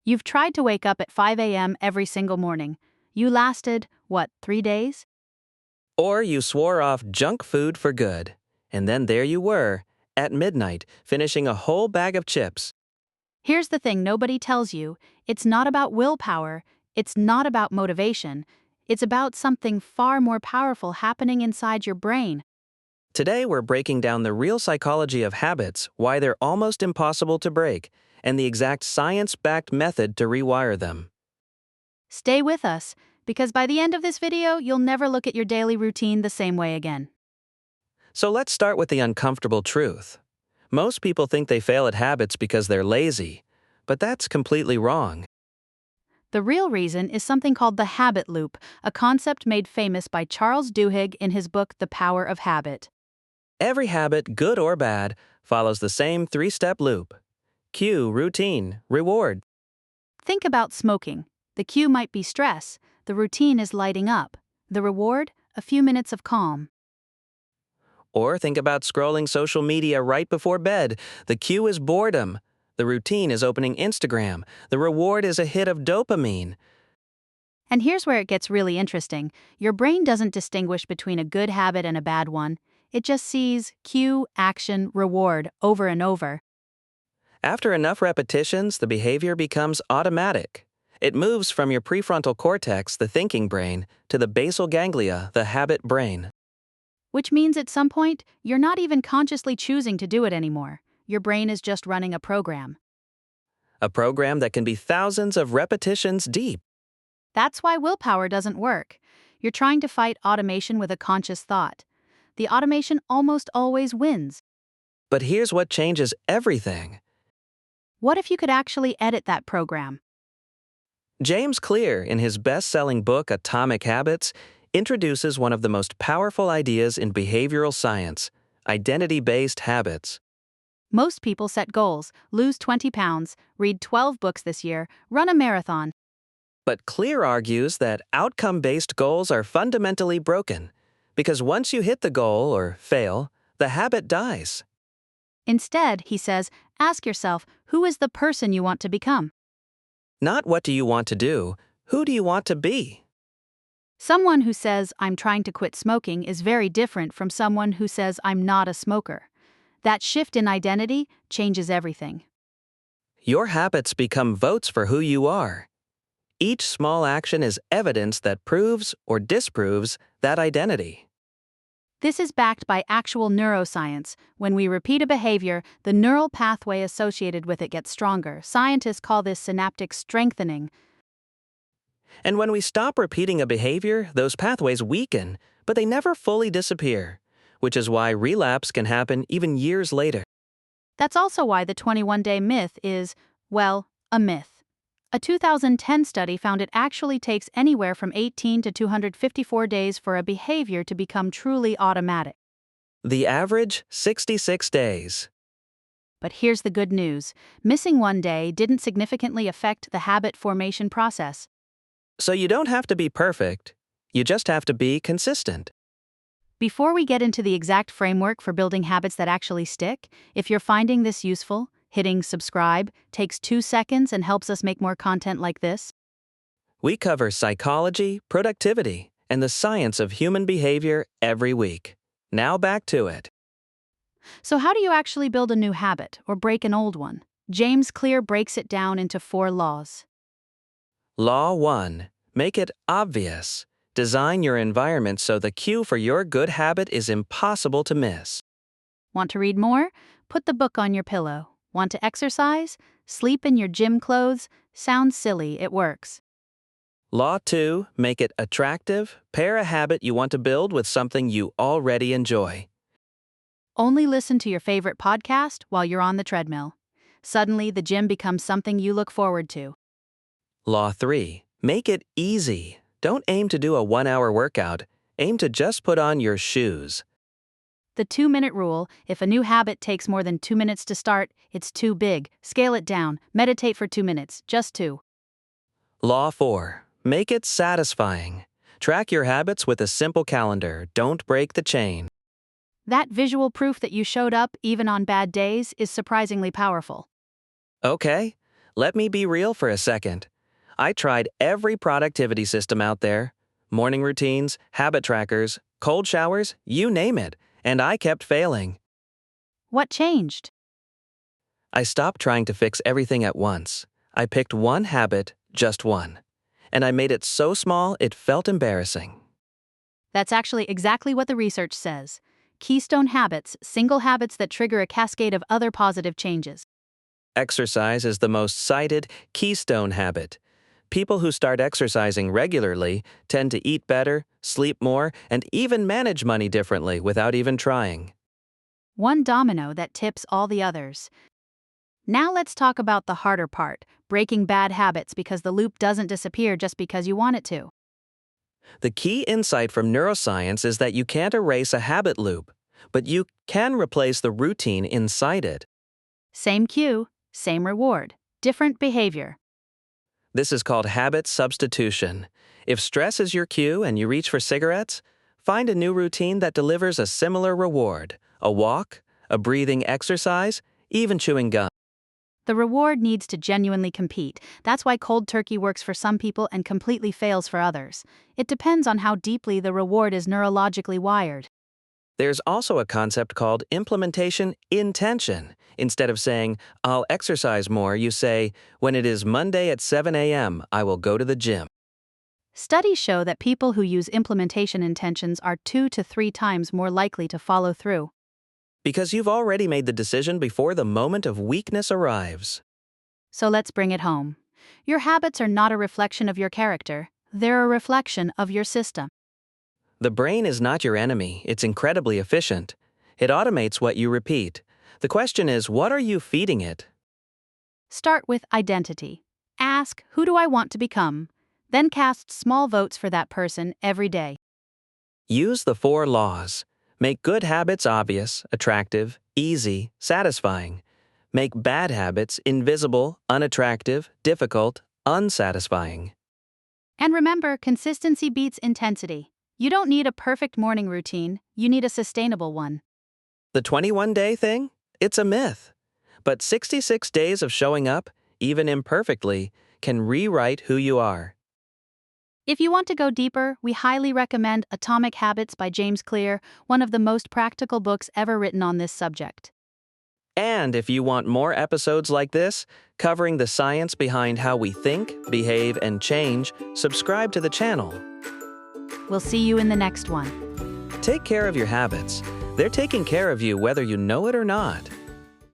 You've tried to wake up at 5 a.m. every single morning. You lasted, what, 3 days? Or you swore off junk food for good. And then there you were, at midnight, finishing a whole bag of chips. Here's the thing nobody tells you, it's not about willpower, it's not about motivation, it's about something far more powerful happening inside your brain. Today we're breaking down the real psychology of habits, why they're almost impossible to break, and the exact science-backed method to rewire them. Stay with us, because by the end of this video, you'll never look at your daily routine the same way again. So let's start with the uncomfortable truth. Most people think they fail at habits because they're lazy, but that's completely wrong. The real reason is something called the habit loop, a concept made famous by Charles Duhigg in his book The Power of Habit. Every habit, good or bad, follows the same three-step loop. Cue, routine, reward. Think about smoking. The cue might be stress, the routine is lighting up. The reward, a few minutes of calm. Or think about scrolling social media right before bed. The cue is boredom. The routine is opening Instagram. The reward is a hit of dopamine. And here's where it gets really interesting. Your brain doesn't distinguish between a good habit and a bad one. It just sees cue, action, reward over and over. After enough repetitions, the behavior becomes automatic. It moves from your prefrontal cortex, the thinking brain, to the basal ganglia, the habit brain. Which means at some point, you're not even consciously choosing to do it anymore. Your brain is just running a program. A program that can be thousands of repetitions deep. That's why willpower doesn't work. You're trying to fight automation with a conscious thought. The automation almost always wins. But here's what changes everything. What if you could actually edit that program? James Clear, in his best-selling book Atomic Habits, introduces one of the most powerful ideas in behavioral science, identity-based habits. Most people set goals, lose 20 pounds, read 12 books this year, run a marathon. But Clear argues that outcome-based goals are fundamentally broken, because once you hit the goal or fail, the habit dies. Instead, he says, ask yourself, who is the person you want to become? Not what do you want to do, who do you want to be? Someone who says, I'm trying to quit smoking is very different from someone who says, I'm not a smoker. That shift in identity changes everything. Your habits become votes for who you are. Each small action is evidence that proves or disproves that identity. This is backed by actual neuroscience. When we repeat a behavior, the neural pathway associated with it gets stronger. Scientists call this synaptic strengthening. And when we stop repeating a behavior, those pathways weaken, but they never fully disappear, which is why relapse can happen even years later. That's also why the 21-day myth is, well, a myth. A 2010 study found it actually takes anywhere from 18 to 254 days for a behavior to become truly automatic. The average, 66 days. But here's the good news. Missing one day didn't significantly affect the habit formation process. So you don't have to be perfect, you just have to be consistent. Before we get into the exact framework for building habits that actually stick, if you're finding this useful, hitting subscribe takes 2 seconds and helps us make more content like this. We cover psychology, productivity, and the science of human behavior every week. Now back to it. So how do you actually build a new habit or break an old one? James Clear breaks it down into 4 laws. Law 1. Make it obvious. Design your environment so the cue for your good habit is impossible to miss. Want to read more? Put the book on your pillow. Want to exercise? Sleep in your gym clothes? Sounds silly, it works. Law 2. Make it attractive. Pair a habit you want to build with something you already enjoy. Only listen to your favorite podcast while you're on the treadmill. Suddenly, the gym becomes something you look forward to. Law 3. Make it easy. Don't aim to do a 1-hour workout. Aim to just put on your shoes. The 2-minute rule: if a new habit takes more than 2 minutes to start, it's too big. Scale it down. Meditate for 2 minutes, just 2. Law 4. Make it satisfying. Track your habits with a simple calendar. Don't break the chain. That visual proof that you showed up, even on bad days, is surprisingly powerful. Okay, Let me be real for a second. I tried every productivity system out there, morning routines, habit trackers, cold showers, you name it, and I kept failing. What changed? I stopped trying to fix everything at once. I picked one habit, just one. And I made it so small it felt embarrassing. That's actually exactly what the research says. Keystone habits, single habits that trigger a cascade of other positive changes. Exercise is the most cited keystone habit. People who start exercising regularly tend to eat better, sleep more, and even manage money differently without even trying. One domino that tips all the others. Now let's talk about the harder part, breaking bad habits, because the loop doesn't disappear just because you want it to. The key insight from neuroscience is that you can't erase a habit loop, but you can replace the routine inside it. Same cue, same reward, different behavior. This is called habit substitution. If stress is your cue and you reach for cigarettes, find a new routine that delivers a similar reward: a walk, a breathing exercise, even chewing gum. The reward needs to genuinely compete. That's why cold turkey works for some people and completely fails for others. It depends on how deeply the reward is neurologically wired. There's also a concept called implementation intention. Instead of saying, I'll exercise more, you say, when it is Monday at 7 a.m., I will go to the gym. Studies show that people who use implementation intentions are 2 to 3 times more likely to follow through. Because you've already made the decision before the moment of weakness arrives. So let's bring it home. Your habits are not a reflection of your character, they're a reflection of your system. The brain is not your enemy, it's incredibly efficient. It automates what you repeat. The question is, what are you feeding it? Start with identity. Ask, who do I want to become? Then cast small votes for that person every day. Use the 4 laws. Make good habits obvious, attractive, easy, satisfying. Make bad habits invisible, unattractive, difficult, unsatisfying. And remember, consistency beats intensity. You don't need a perfect morning routine, you need a sustainable one. The 21-day thing? It's a myth. But 66 days of showing up, even imperfectly, can rewrite who you are. If you want to go deeper, we highly recommend Atomic Habits by James Clear, one of the most practical books ever written on this subject. And if you want more episodes like this, covering the science behind how we think, behave, and change, subscribe to the channel. We'll see you in the next one. Take care of your habits. They're taking care of you whether you know it or not.